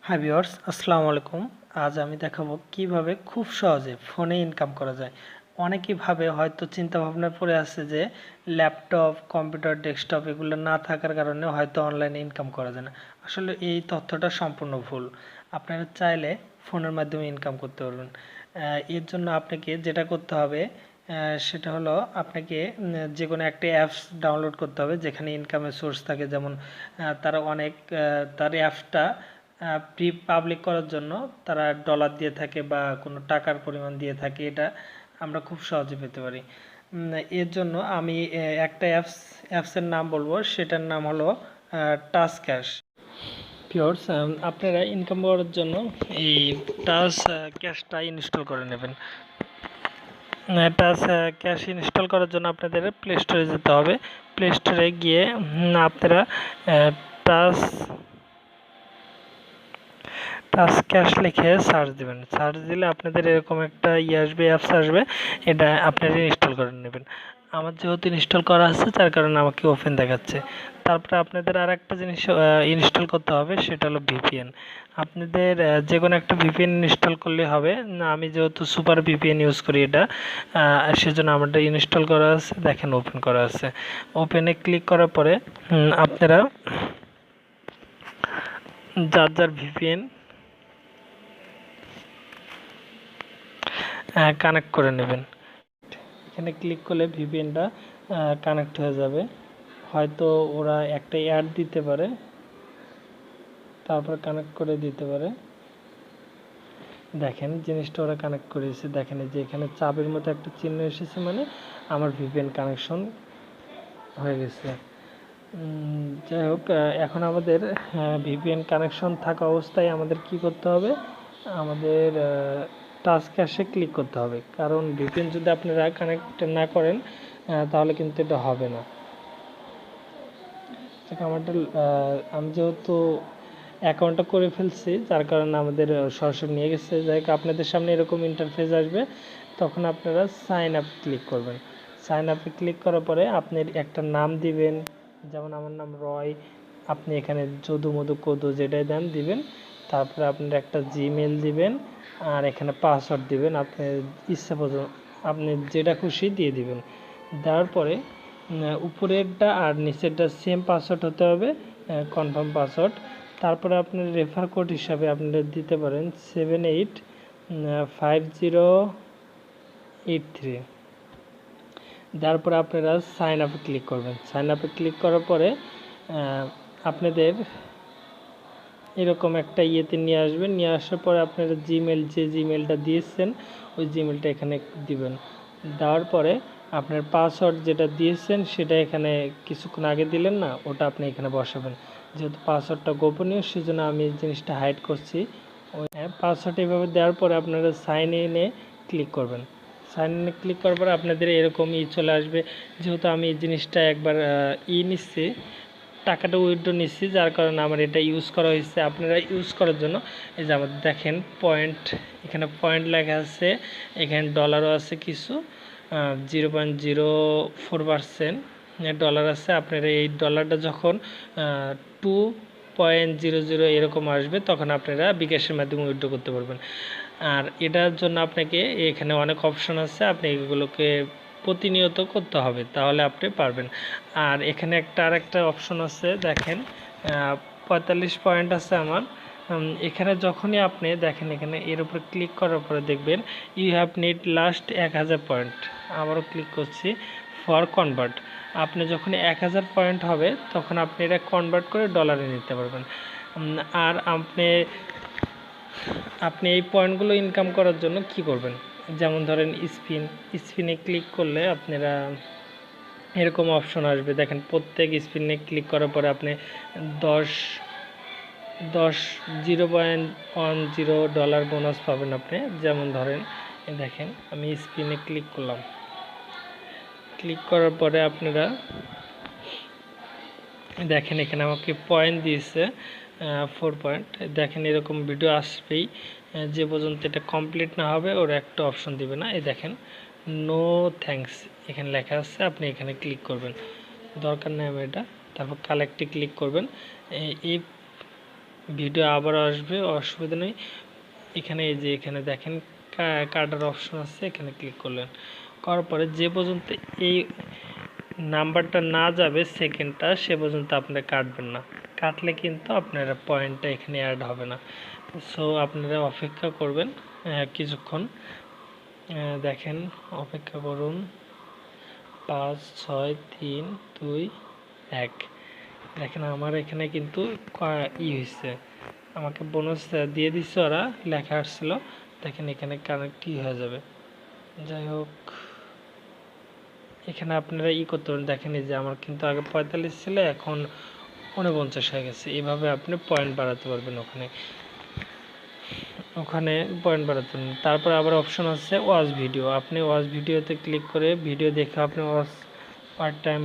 Hi viewers, আসসালামু আলাইকুম। আজ আমি দেখাবো কিভাবে খুব সহজে ফোনে ইনকাম করা যায়। অনেকেই ভাবে, হয়তো চিন্তা ভাবনায় পড়ে আছে যে ল্যাপটপ, কম্পিউটার, ডেস্কটপ এগুলো না থাকার কারণে হয়তো অনলাইনে ইনকাম করা যায় না। আসলে এই তথ্যটা সম্পূর্ণ ভুল। আপনারা চাইলে ফোনের মাধ্যমে ইনকাম করতে পারবেন। এর জন্য আপনাকে যেটা করতে হবে সেটা হলো আপনাকে যে কোনো একটা অ্যাপস ডাউনলোড করতে হবে যেখানে ইনকামের সোর্স থাকে। যেমন তারা অনেক তার অ্যাপসটা প্রি পাবলিক করার জন্য তারা ডলার দিয়ে থাকে বা কোনো টাকার পরিমাণ দিয়ে থাকে। এটা আমরা খুব সহজে পেতে পারি। এর জন্য আমি একটা অ্যাপসের নাম বলবো, সেটার নাম হলো টাচ ক্যাশ। ভিউয়ার্স, আপনারা ইনকাম করার জন্য এই টাচ ক্যাশটা ইনস্টল করে নেবেন। টাচ ক্যাশ ইনস্টল করার জন্য আপনাদের প্লে স্টোরে যেতে হবে। প্লে স্টোরে গিয়ে আপনারা টাচ টাচ ক্যাশ লিখে সার্চ দিবেন। সার্চ দিলে আপনাদের এরকম একটা আসবে, অ্যাপস আসবে। এটা আপনারা ইনস্টল করে নেবেন। আমার যেহেতু ইনস্টল করা আছে তার কারণে আমাকে ওপেন দেখাচ্ছে। তারপরে আপনাদের আর একটা জিনিস ইনস্টল করতে হবে, সেটা হলো ভিপিএন। আপনাদের যে কোনো একটা ভিপিএন ইনস্টল করলে হবে না। আমি যেহেতু সুপার ভিপিএন ইউজ করি, এটা সেজন্য আমারটা ইনস্টল করা আছে। দেখেন, ওপেন করা আছে। ওপেনে ক্লিক করার পরে আপনারা যার যার ভিপিএন কানেক্ট করে নেবেন। এখানে ক্লিক করলে ভিপিএনটা কানেক্ট হয়ে যাবে। হয়তো ওরা একটা অ্যাড দিতে পারে, তারপর কানেক্ট করে দিতে পারে। দেখেন, জিনিসটা ওরা কানেক্ট করেছে। দেখেন যে এখানে চাবের মতো একটা চিহ্ন এসেছে, মানে আমার ভিপিএন কানেকশন হয়ে গেছে। যাই হোক, এখন আমাদের ভিপিএন কানেকশন থাকা অবস্থায় আমাদের কি করতে হবে? আমাদের টাচ ক্যাশে ক্লিক করতে হবে, কারণ ভিপিএন যদি আপনারা কানেক্ট না করেন তাহলে কিন্তু এটা হবে না। আমারটা আমি যেহেতু অ্যাকাউন্টটা করে ফেলছি, যার কারণে আমাদের সরাসরি নিয়ে গেছে। যাই হোক, আপনাদের সামনে এরকম ইন্টারফেস আসবে, তখন আপনারা সাইন আপ ক্লিক করবেন। সাইন আপে ক্লিক করার পরে আপনি একটা নাম দিবেন। যেমন আমার নাম রয়। আপনি এখানে যদু মধু কদু যেটাই দেন দিবেন। তারপরে আপনার একটা জিমেল দিবেন, আর এখানে পাসওয়ার্ড দিবেন। আপনার ইচ্ছা পর্যন্ত আপনি যেটা খুশি দিয়ে দিবেন। দেওয়ার পরে উপরেরটা আর নিচেরটা সেম পাসওয়ার্ড হতে হবে, কনফার্ম পাসওয়ার্ড। তারপরে আপনার রেফার কোড হিসাবে আপনারা দিতে পারেন 785083। তারপরে আপনারা সাইন আপে ক্লিক করবেন। সাইন আপে ক্লিক করার পরে আপনাদের এরকম একটা ইয়েতে নিয়ে আসবেন। নিয়ে আসার পরে আপনারা যে জিমেলটা দিয়েছেন ওই জিমেলটা এখানে দিবেন। দেওয়ার পরে আপনার পাসওয়ার্ড যেটা দিয়েছেন সেটা এখানে কিছুক্ষণ আগে দিলেন না, ওটা আপনি এখানে বসাবেন। যেহেতু পাসওয়ার্ডটা গোপনীয়, সেজন্য আমি এই জিনিসটা হাইড করছি। ওই পাসওয়ার্ড এইভাবে দেওয়ার পরে আপনারা সাইন ইনে ক্লিক করবেন। সাইন ইনে ক্লিক করার পরে আপনাদের এরকম চলে আসবে। যেহেতু আমি এই জিনিসটা একবার নিচ্ছি, টাকাটা উইথড্র নিচ্ছি, যার কারণে আমার এটা ইউজ করা হয়েছে। আপনারা ইউজ করার জন্য এই যে আমাদের দেখেন পয়েন্ট, এখানে পয়েন্ট লেখা আছে, এখানে ডলারও আছে কিছু, 0.04% ডলার আছে। আপনারা এই ডলারটা যখন 2.00 এরকম আসবে, তখন আপনারা বিকাশের মাধ্যমে উইথড্র করতে পারবেন। আর এটার জন্য আপনাকে এখানে অনেক অপশন আছে, আপনি এগুলোকে প্রতিনিয়ত করতে হবে, তাহলে আপনি পারবেন। আর এখানে আরেকটা অপশন আছে, দেখেন 45 পয়েন্ট আছে আমার। এখানে যখনই আপনি দেখেন, এখানে এর উপরে ক্লিক করার পরে দেখবেন you have need last 1000 point. আবারও ক্লিক করছি, ফর কনভার্ট। আপনি যখন 1000 পয়েন্ট হবে তখন আপনি এটা কনভার্ট করে ডলারে নিতে পারবেন। আর আপনি এই পয়েন্টগুলো ইনকাম করার জন্য কি করবেন? যেমন ধরেন স্পিনে ক্লিক করলে আপনারা এরকম অপশন আসবে। দেখেন, প্রত্যেক স্পিনে ক্লিক করার পরে আপনি 0.10 ডলার বোনাস পাবেন আপনি। যেমন ধরেন, দেখেন আমি স্পিনে ক্লিক করলাম। ক্লিক করার পরে আপনারা দেখেন এখানে আমাকে পয়েন্ট দিয়েছে 4 পয়েন্ট। দেখেন এরকম ভিডিও আসবেই, যে পর্যন্ত এটা কমপ্লিট না হবে ওর একটা অপশন দিবে না। এই দেখেন নো থ্যাঙ্কস এখানে লেখা আছে, আপনি এখানে ক্লিক করবেন, দরকার নেই আমার এটা। তারপর কালেক্টে ক্লিক করবেন। এই ভিডিও আবার আসবে, অসুবিধা নেই। এখানে এই যে এখানে দেখেন কাটার অপশন আছে, এখানে ক্লিক করলেন, করার পরে যে পর্যন্ত এই নাম্বারটা না যাবে সেকেন্ডটা, সে পর্যন্ত আপনারা কাটবেন না। কাটলে কিন্তু আপনারা পয়েন্টটা এখানে অ্যাড হবে না। সো আপনারা অপেক্ষা করবেন কিছুক্ষণ। দেখেন অপেক্ষা করুন, 5 6 3 2 1। দেখেন আমার এখানে কিন্তু হয়েছে, আমাকে বোনাস দিয়ে দিচ্ছে, ওরা লেখা আসছিল। দেখেন এখানে কানেক্ট হয়ে যাবে। যাই হোক, এখানে আপনারা করতে পারেন। দেখেন এই যে আমার কিন্তু আগে 45 ছিল, এখন 49 হয়ে গেছে। এইভাবে আপনি পয়েন্ট বাড়াতে পারবেন ওখানে পয়েন্ট বাড়াতে পারবেন। তারপর আবার অপশন আছে ওয়াচ ভিডিও। আপনি ওয়াচ ভিডিওতে ক্লিক করে ভিডিও দেখে আপনি ওয়াচ পার্ট টাইম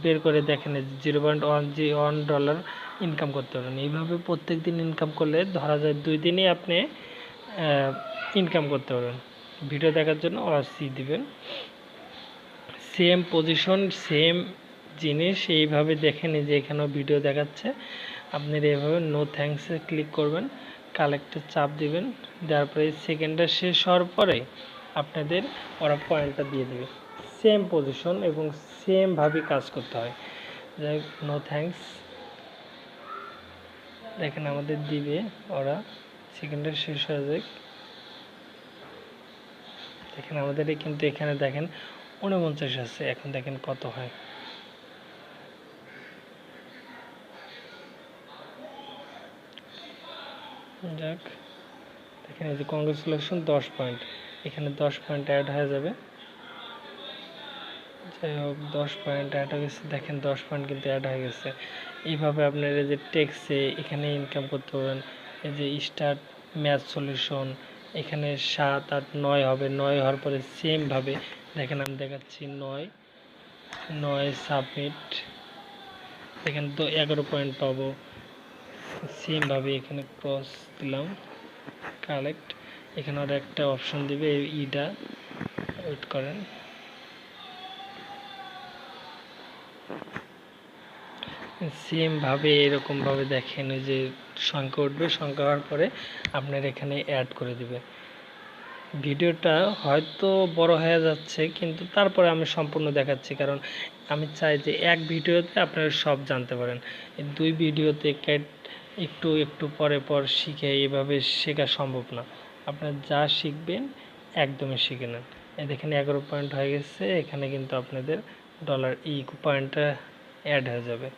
বের করে দেখেন $0.1 ইনকাম করতে পারেন। এইভাবে প্রত্যেক দিন ইনকাম করলে ধরা যায় 2 দিনেই আপনি ইনকাম করতে পারবেন। ভিডিও দেখার জন্য ওয়াচ দিবেন, সেম পজিশন সেম জিনিস এইভাবে দেখেন। এই যে এখানেও ভিডিও দেখাচ্ছে, আপনারা এইভাবে নো থ্যাঙ্কসে ক্লিক করবেন, কালেক্টে চাপ দিবেন, দেওয়ার পরে সেকেন্ডটা শেষ হওয়ার পরে আপনাদের ওরা পয়েন্টটা দিয়ে দেবে। সেম পজিশন এবং সেমভাবে কাজ করতে হয়। যাই হোক, নো থ্যাঙ্কস। দেখেন আমাদের দিবে ওরা, সেকেন্ডটা শেষ হয়ে যায়। দেখেন আমাদের কিন্তু এখানে দেখেন 49 আছে, এখন দেখেন কত হয়। যাক, দেখেন এই যে কংগ্রেচুলেশন 10 পয়েন্ট, এখানে 10 পয়েন্ট অ্যাড হয়ে যাবে। যাই হোক, 10 পয়েন্ট অ্যাড হয়ে গেছে। দেখেন 10 পয়েন্ট কিন্তু অ্যাড হয়ে গেছে। এইভাবে আপনার এই যে টেক্সে এখানে ইনকাম করতে পারবেন। এই যে স্টার্ট ম্যাথ সলিউশন, এখানে 7 8 9 হবে। 9 হওয়ার পরে সেমভাবে দেখেন আমি দেখাচ্ছি, 9 সাবমিট। দেখেন তো 11 পয়েন্ট পাবো। সেমভাবে এখানে ক্রস দিলাম, কালেক্ট। এখানে আর একটা অপশন দিবে, ইটা ওয়েট করেন। সেমভাবে এরকমভাবে দেখেন ওই যে সংখ্যা উঠবে, সংখ্যা হওয়ার পরে আপনার এখানে অ্যাড করে দিবে। ভিডিওটা হয়তো বড় হয়ে যাচ্ছে, কিন্তু তারপরে আমি সম্পূর্ণ দেখাচ্ছি, কারণ আমি চাই যে এক ভিডিওতে আপনারা সব জানতে পারেন। এই 2 ভিডিওতে একটু একটু পরে পর শিখে এভাবে শেখা সম্ভব না। আপনারা যা শিখবেন একদমই শিখে নেন। এই দেখেন 11 পয়েন্ট হয়ে গেছে, এখানে কিন্তু আপনাদের ডলার পয়েন্টটা অ্যাড হয়ে যাবে।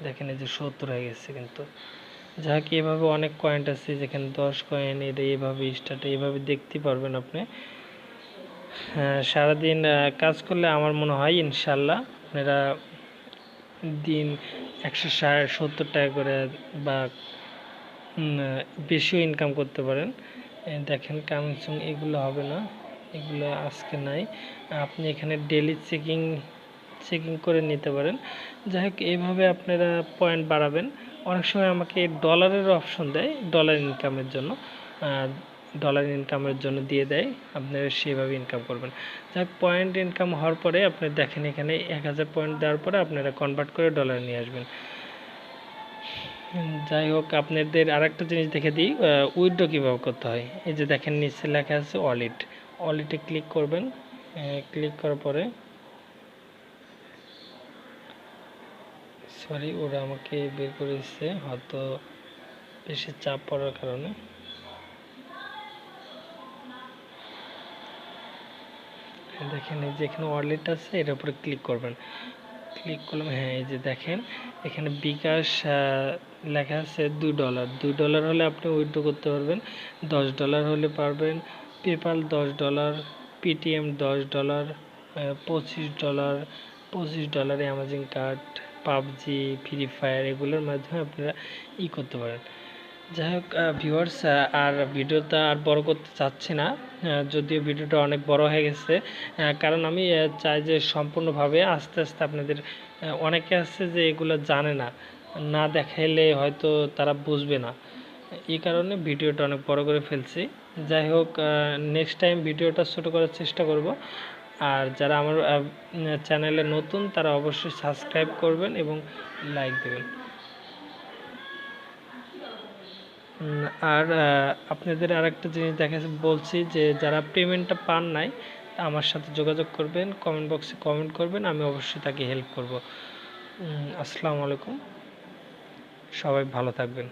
দেখেন এই যে 70 হয়ে গেছে কিন্তু। যাকে এভাবে অনেক পয়েন্ট আছে, যেখানে 10 কয়েন, এটা এইভাবে স্টার্টে এইভাবে দেখতে পারবেন আপনি। সারাদিন কাজ করলে আমার মনে হয় ইনশাল্লাহ আপনারা দিন 160-70 টাকা করে বা বেশিও ইনকাম করতে পারেন। দেখেন কামিং এগুলো হবে না, এগুলো আজকে নাই। আপনি এখানে ডেলি চেকিং করে নিতে পারেন। যাই হোক, এইভাবে আপনারা পয়েন্ট বাড়াবেন। অনেক সময় আমাকে ডলারের অপশন দেয়, ডলার ইনকামের জন্য দিয়ে দেয়, আপনারা সেভাবে ইনকাম করবেন। যাই হোক, পয়েন্ট ইনকাম হওয়ার পরে আপনি দেখেন এখানে 1000 পয়েন্ট দেওয়ার পরে আপনারা কনভার্ট করে ডলার নিয়ে আসবেন। যাই হোক, আপনাদের আরেকটা জিনিস দেখে দিই উইথড্র কীভাবে করতে হয়। এই যে দেখেন নিচে লেখা আছে ওয়ালেটে ক্লিক করবেন। ক্লিক করার পরে সরি, ওরা আমাকে বের করে দিচ্ছে, হয়তো বেশি চাপ পড়ার কারণে। দেখেন এই যে এখানে ওয়ালেট আছে, এর উপরে ক্লিক করবেন। ক্লিক করলাম, হ্যাঁ এই যে দেখেন এখানে বিকাশ লেখা আছে $2। $2 হলে আপনি উইথড্র করতে পারবেন, $10 হলে পারবেন। PayPal $10, Paytm $10, $25 Amazon card, PUBG, free fire, এগুলোর মাধ্যমে আপনারা করতে পারেন। যাই হোক ভিউয়ার্স, আর ভিডিওটা আর বড় করতে চাচ্ছি না, যদিও ভিডিওটা অনেক বড় হয়ে গেছে। কারণ আমি চাই যে সম্পূর্ণভাবে আস্তে আস্তে আপনাদের, অনেকে আছে যে এগুলো জানে না, না দেখাইলে হয়তো তারা বুঝবে না, এই কারণে ভিডিওটা অনেক বড় করে ফেলছি। যাই হোক, নেক্সট টাইম ভিডিওটা ছোটো করার চেষ্টা করব। আর যারা আমার চ্যানেলে নতুন, তারা অবশ্যই সাবস্ক্রাইব করবেন এবং লাইক দেবেন। আর আপনাদের আরেকটা জিনিস বলছি যে যারা পেমেন্টটা পান নাই আমার সাথে যোগাযোগ করবেন, কমেন্ট বক্সে কমেন্ট করবেন, আমি অবশ্যই তাকে হেল্প করব। আসসালামু আলাইকুম, সবাই ভালো থাকবেন।